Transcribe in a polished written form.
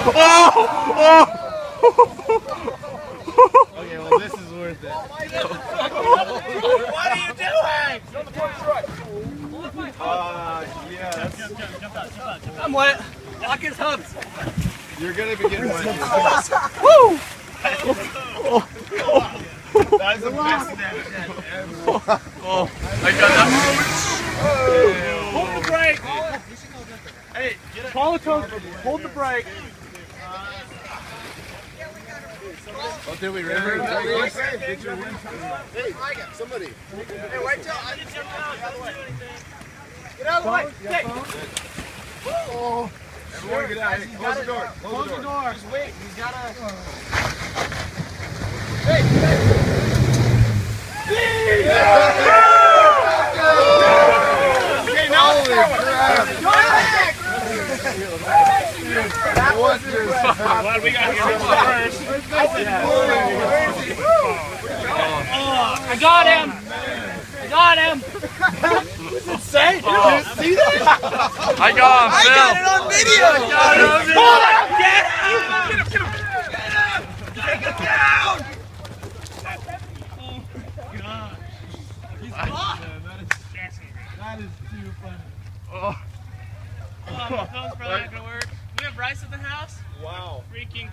Okay, well this is worth it. What are you doing? Yes. I'm wet. Lock his hubs. You're gonna be getting wet. Woo! That's the best snap ever. I got that. Hold the brake. Hey, get it. Call the coach. Hold the brake. Oh, did we really? Hey, somebody. Hey, wait till I just jump out. Get out of the way. Stick. Everyone get out. Hey, close the door. Close the door. Just wait. He's gotta. Okay, now let's go. Glad we got here first. I got him. I got him. Insane. Did you see that? I got him, Phil. Got it on video. Hold him. Get him. Take it down. That is too funny. Oh. Oh, my phone's probably not gonna work. We have Bryce at the house. Wow. Freaking.